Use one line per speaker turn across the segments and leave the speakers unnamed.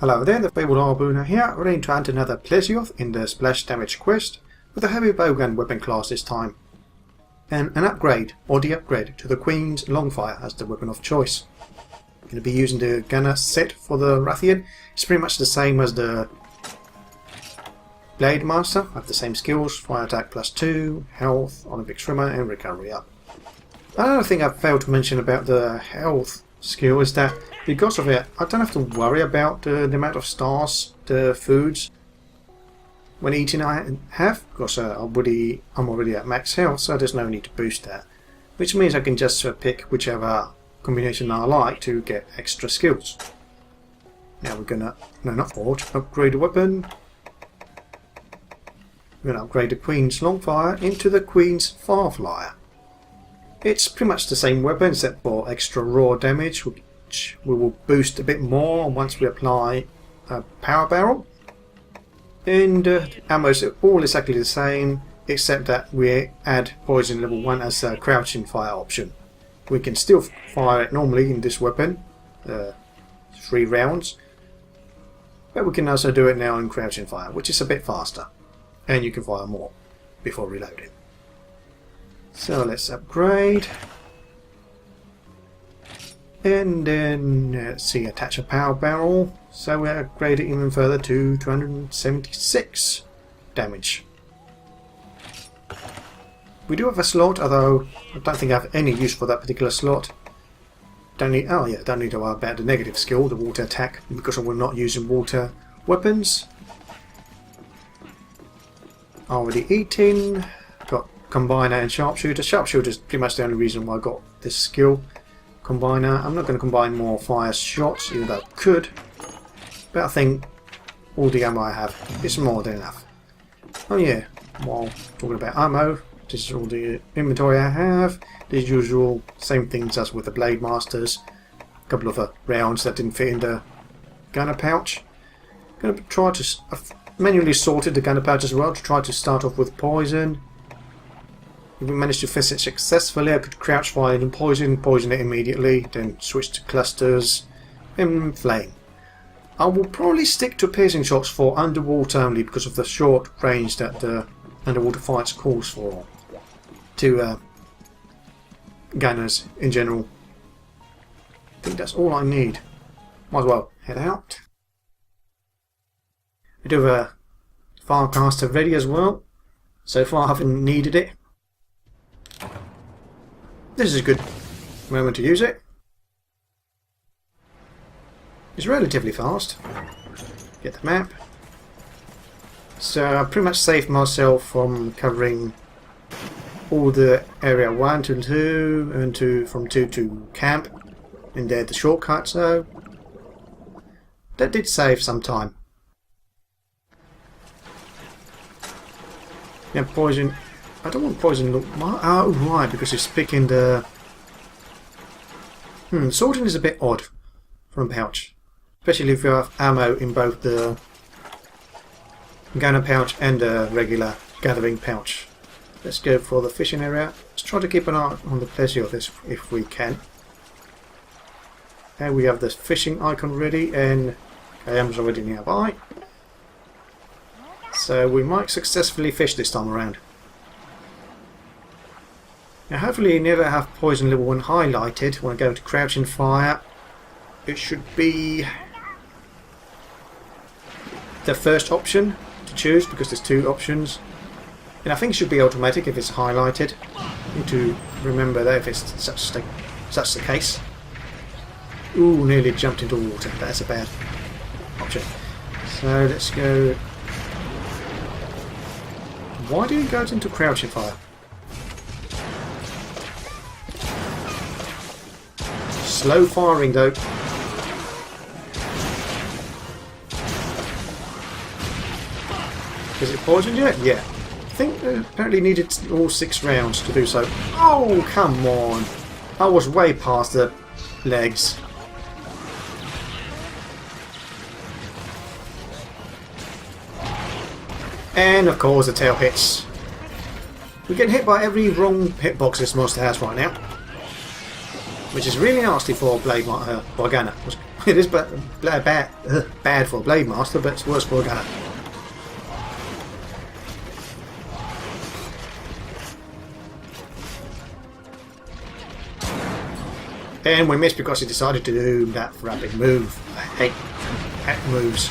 Hello there, the Fabled Harpooner here, ready to hunt another Plesioth in the splash damage quest with a Heavy Bowgun weapon class this time. And an upgrade, or the upgrade, to the Queen's Longfire as the weapon of choice. I'm going to be using the gunner set for the Rathian. It's pretty much the same as the Blade Master. I have the same skills, fire attack +2, health, Olympic swimmer and recovery up. Another thing I failed to mention about the health skill is that because of it, I don't have to worry about the amount of stars, the foods when eating I have, because I'm already at max health, so there's no need to boost that. Which means I can just pick whichever combination I like to get extra skills. Now we're gonna, no not forge, upgrade the weapon. We're gonna upgrade the Queen's Longfire into the Queen's Farflier. It's pretty much the same weapon except for extra raw damage, which we will boost a bit more once we apply a power barrel. And ammo is all exactly the same, except that we add poison level 1 as a crouching fire option. We can still fire it normally in this weapon, 3 rounds, but we can also do it now in crouching fire, which is a bit faster, and you can fire more before reloading. So let's upgrade, and then let's see, attach a power barrel, so we upgrade it even further to 276 damage. We do have a slot, although I don't think I have any use for that particular slot. Don't need to worry about the negative skill, the water attack, because we're not using water weapons. Already eating. Got Combiner and Sharpshooter. Sharpshooter is pretty much the only reason why I got this skill. Combiner. I'm not going to combine more fire shots, even though I could. But I think all the ammo I have is more than enough. Oh yeah, while talking about ammo, this is all the inventory I have. The usual same things as with the Blade Masters. A couple of rounds that didn't fit in the gunner pouch. Going to try to... I've manually sorted the gunner pouch as well to try to start off with poison. If we manage to fix it successfully, I could crouch fire and poison it immediately, then switch to clusters and flame. I will probably stick to piercing shots for underwater only because of the short range that the underwater fights calls for. To gunners in general. I think that's all I need. Might as well head out. I do have a Firecaster ready as well. So far I haven't needed it. This is a good moment to use it. It's relatively fast. Get the map. So I pretty much saved myself from covering all the area 1 to 2 and from 2 to camp. And there the shortcut, so that did save some time. Yeah, poison. I don't want poison look. Oh right, because it's picking the. Sorting is a bit odd from a pouch. Especially if you have ammo in both the gunner pouch and the regular gathering pouch. Let's go for the fishing area. Let's try to keep an eye on the Plesioth if we can. And we have the fishing icon ready, and KM's already nearby. So we might successfully fish this time around. Now hopefully you never have poison level 1 highlighted when I go to crouching fire. It should be the first option to choose because there's 2 options, and I think it should be automatic if it's highlighted. Need to remember that if it's such the case. Ooh, nearly jumped into water. That's a bad option. So let's go. Why do you go into crouching fire? Slow firing though. Is it poisoned yet? Yeah. I think apparently needed all 6 rounds to do so. Oh, come on. I was way past the legs. And of course the tail hits. We're getting hit by every wrong hitbox this monster has right now. Which is really nasty for Blade Gunner. It is bad for a Blade Master, but it's worse for a gunner. And we missed because he decided to do that rapid move. I hate hack moves.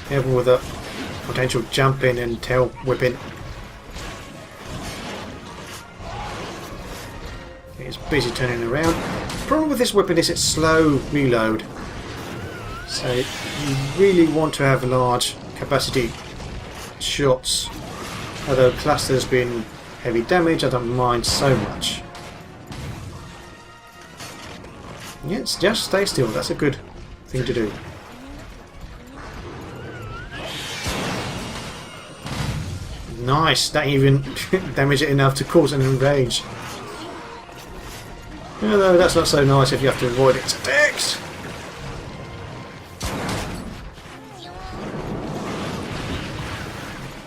Careful with a potential jumping and tail whipping. It's busy turning around. The problem with this weapon is its slow reload. So you really want to have large capacity shots. Although cluster's been heavy damage, I don't mind so much. Yes, just stay still, that's a good thing to do. Nice, that even damaged it enough to cause an enrage. Although that's not so nice if you have to avoid its attacks.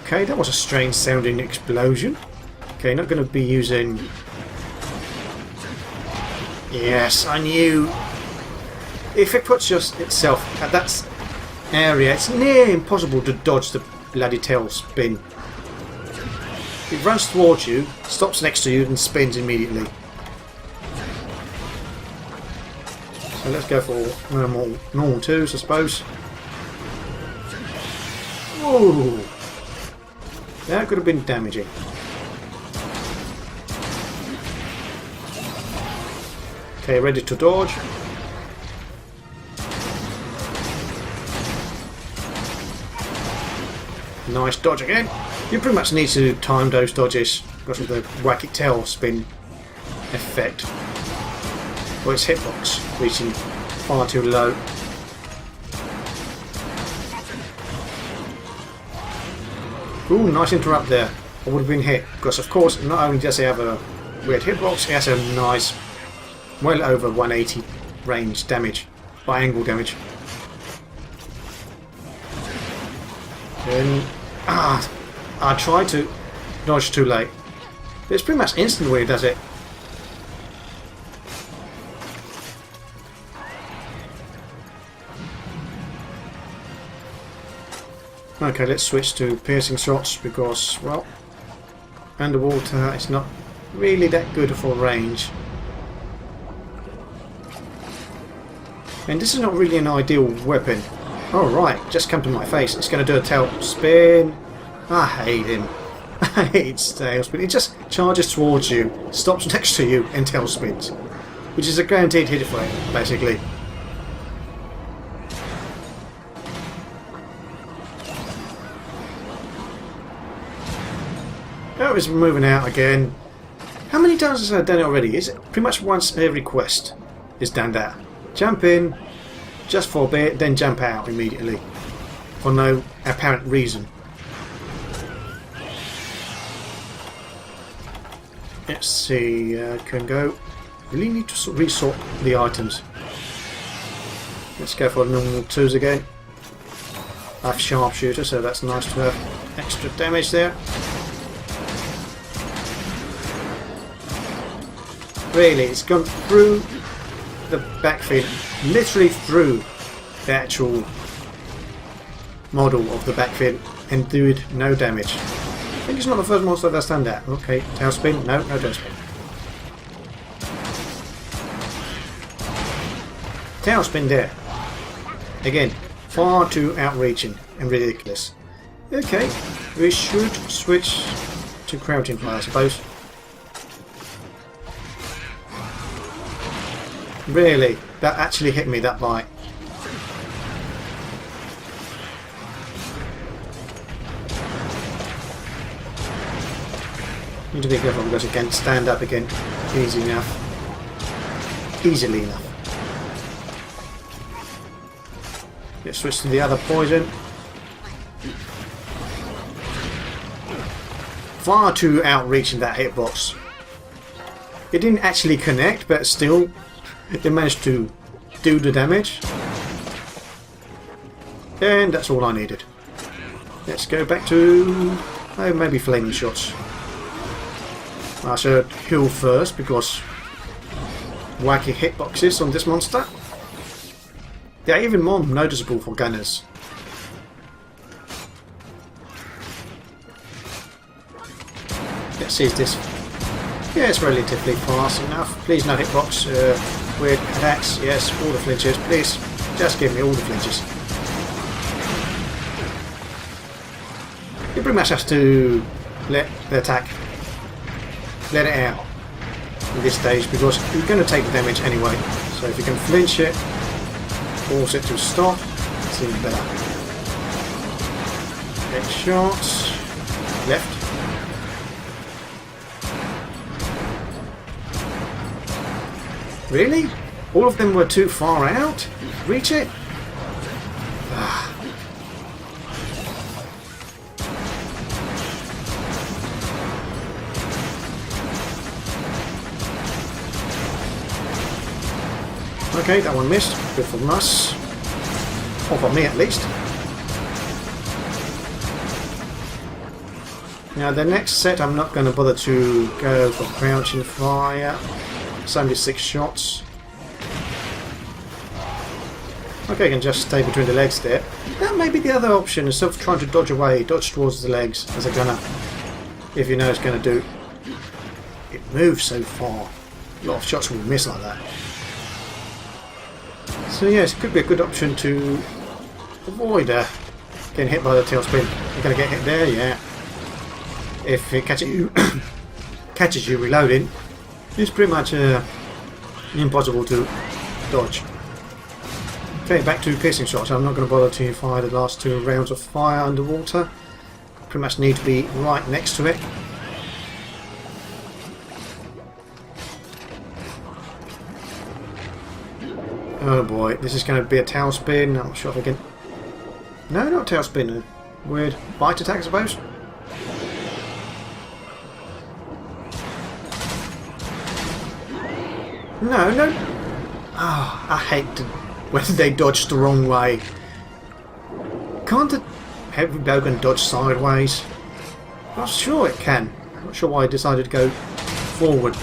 Okay, that was a strange sounding explosion. Okay, not going to be using... Yes, I knew. If it puts itself at that area, it's near impossible to dodge the bloody tail spin. It runs towards you, stops next to you and spins immediately. So let's go for normal twos, I suppose. Ooh, that could have been damaging. Okay, ready to dodge. Nice dodge again. You pretty much need to time those dodges because of the wacky tail spin effect. Or its hitbox reaching far too low. Ooh, nice interrupt there. I would have been hit because, of course, not only does it have a weird hitbox, it has a nice, well over 180 range damage by angle damage. And I tried to dodge too late. It's pretty much instant when it does it. Okay, let's switch to piercing shots because, well, underwater it's not really that good for range. And this is not really an ideal weapon. Alright, just come to my face. It's going to do a tail spin. I hate him. I hate tail spin. It just charges towards you, stops next to you and tail spins. Which is a guaranteed hit for it, basically. Oh, it's moving out again. How many times has I done it already? Is it pretty much once every quest is done that? Jump in, just for a bit, then jump out immediately. For no apparent reason. Let's see, can go. Really need to resort the items. Let's go for normal twos again. I have sharpshooter, so that's nice to have extra damage there. Really, it's gone through the backfield, literally through the actual model of the backfield and did no damage. I think it's not the first monster that's done that. Okay, tail spin. No, no tail spin. Tail spin there. Again, far too outreaching and ridiculous. Okay, we should switch to crouching fly, I suppose. Really? That actually hit me, that bite. Need to be careful because it can't stand up again easily enough. Let's switch to the other poison. Far too outreaching, that hitbox. It didn't actually connect, but still it managed to do the damage. And that's all I needed. Let's go back to maybe flaming shots. I should heal first because wacky hitboxes on this monster. They are even more noticeable for gunners. Let's see if this... Yeah, it's relatively fast enough. Please no hitbox. Weird attacks. Yes, all the flinches. Please, just give me all the flinches. You pretty much have to let the attack, let it out at this stage because you're going to take the damage anyway. So if you can flinch it, force it to stop, it's even better. Next shots, left. Really? All of them were too far out? Reach it? Okay, that one missed. Good for us. Or for me at least. Now the next set I'm not going to bother to go for crouching fire. 76 shots. Okay, I can just stay between the legs there. That may be the other option, instead of trying to dodge away, dodge towards the legs as a gunner. If you know it's going to do. It moves so far. A lot of shots will miss like that. So yes, it could be a good option to avoid getting hit by the tailspin. You're going to get hit there, yeah. If it catches you, catches you reloading, it's pretty much impossible to dodge. Okay, back to piercing shots. I'm not going to bother to fire the last 2 rounds of fire underwater. Pretty much need to be right next to it. Oh boy, this is going to be a tailspin. I'm not sure if I can... No, not tailspin. A weird bite attack, I suppose. No, no. Oh, I hate to, when they dodge the wrong way. Can't the Heavy Bowgun dodge sideways? I'm sure it can. I'm not sure why I decided to go forward.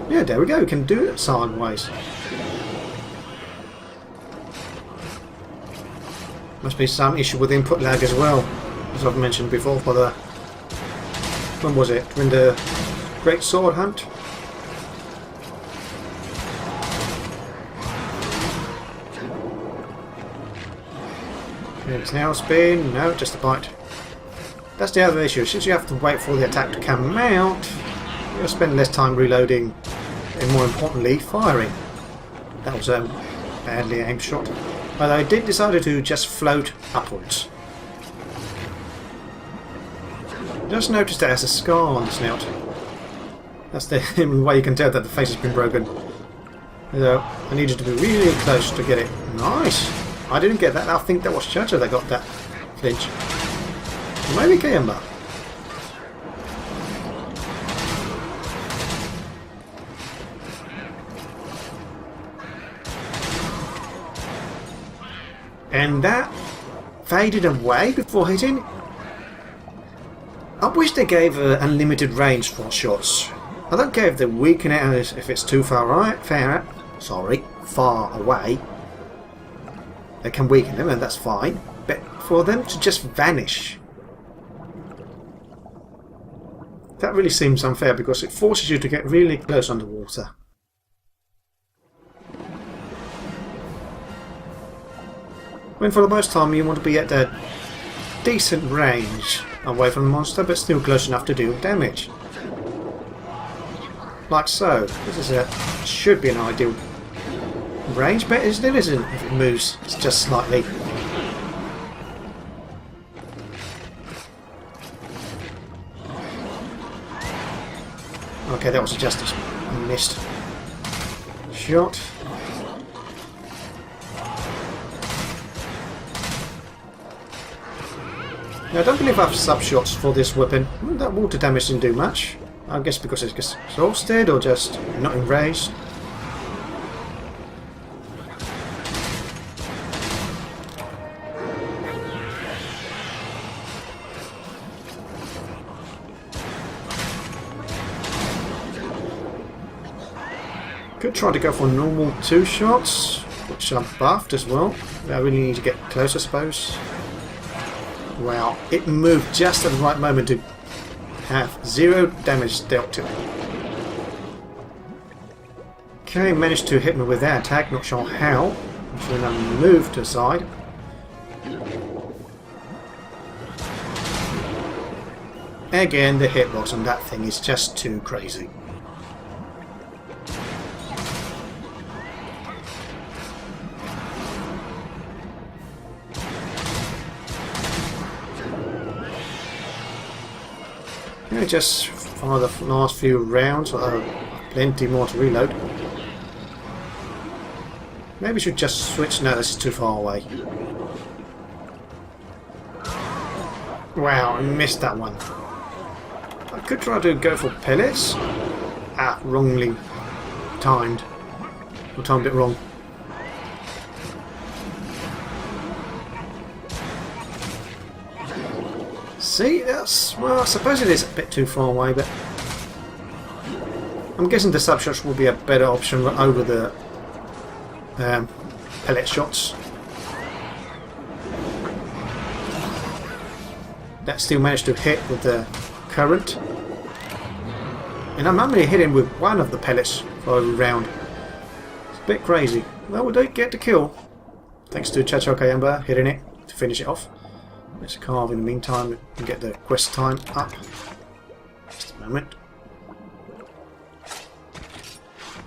Yeah, there we go. We can do it sideways. Must be some issue with input lag as well, as I've mentioned before. For the when was it? During the Great Sword Hunt. It's now spin. No, just a bite. That's the other issue. Since you have to wait for the attack to come out, you'll spend less time reloading and, more importantly, firing. That was a badly aimed shot. Although I did decide to just float upwards. Just noticed it has a scar on the snout. That's the way you can tell that the face has been broken. So I needed to be really close to get it. Nice! I didn't get that. I think that was Chacha that got that flinch. Maybe Kayamba. And that faded away before hitting. I wish they gave unlimited range for shots. I don't care if they weaken it if it's too far away. They can weaken them and that's fine. But for them to just vanish, that really seems unfair because it forces you to get really close underwater. When for the most time you want to be at a decent range away from the monster but still close enough to do damage. Like so. This is should be an ideal range, but it still isn't if it moves just slightly. Okay, that was just a missed shot. Now, I don't believe I have sub-shots for this weapon. That water damage didn't do much. I guess because it's just exhausted or just not enraged. Could try to go for normal 2 shots, which are buffed as well. I really need to get close, I suppose. Wow, it moved just at the right moment to have 0 damage dealt to it. Okay, managed to hit me with that attack, not sure how. I'm sure I moved to the side. Again, the hitbox on that thing is just too crazy. Okay, just for the last few rounds, plenty more to reload. Maybe we should just switch. No, this is too far away. Wow, I missed that one. I could try to go for pellets. Ah, wrongly timed. I timed it wrong. See, that's... well, I suppose it is a bit too far away, but... I'm guessing the sub shots will be a better option over the pellet shots. That still managed to hit with the current. And I'm only hitting with one of the pellets for a round. It's a bit crazy. Well, we don't get the kill. Thanks to Chachoke Amber hitting it to finish it off. Let's carve in the meantime and get the quest time up. Just a moment.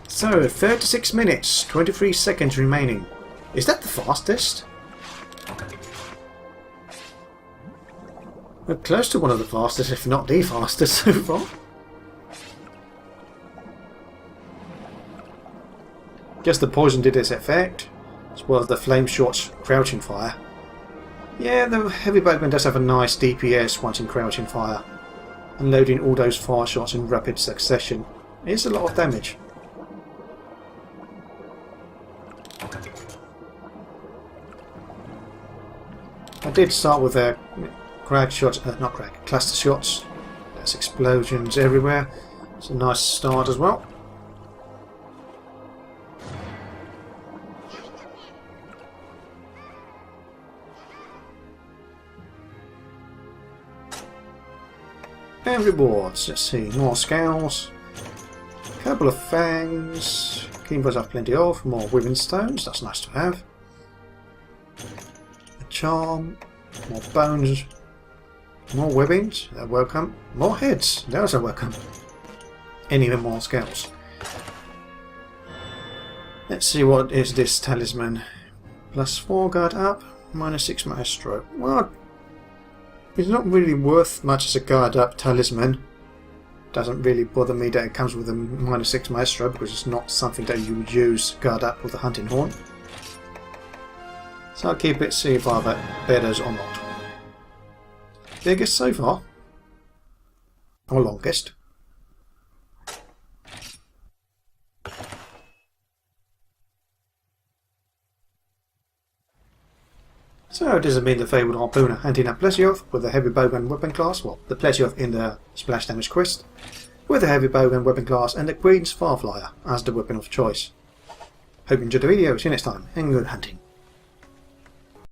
So, 36 minutes, 23 seconds remaining. Is that the fastest? We're close to one of the fastest, if not the fastest so far. Guess the poison did its effect, as well as the flame shot's crouching fire. Yeah, the Heavy Bowgun does have a nice DPS once in crouching fire. Unloading all those fire shots in rapid succession is a lot of damage. I did start with crag shots, not crag, cluster shots. There's explosions everywhere. It's a nice start as well. And rewards. Let's see, more scales, a couple of fangs, Keembers have plenty of, more Wyvern stones, that's nice to have. A charm, more bones, more webbings, they're welcome. More heads, those are welcome. And even more scales. Let's see, what is this talisman? +4 guard up, -6 maestro. Well, it's not really worth much as a guard up talisman. Doesn't really bother me that it comes with a -6 maestro because it's not something that you would use guard up with a hunting horn. So I'll keep it, see if either betters or not. Biggest so far. Or longest. So this has been the Fabled Harpooner hunting a Plesioth with a Heavy Bowgun weapon class, well, the Plesioth in the splash damage quest, with a Heavy Bowgun weapon class and the Queen's Farflier as the weapon of choice. Hope you enjoyed the video, see you next time, and good hunting.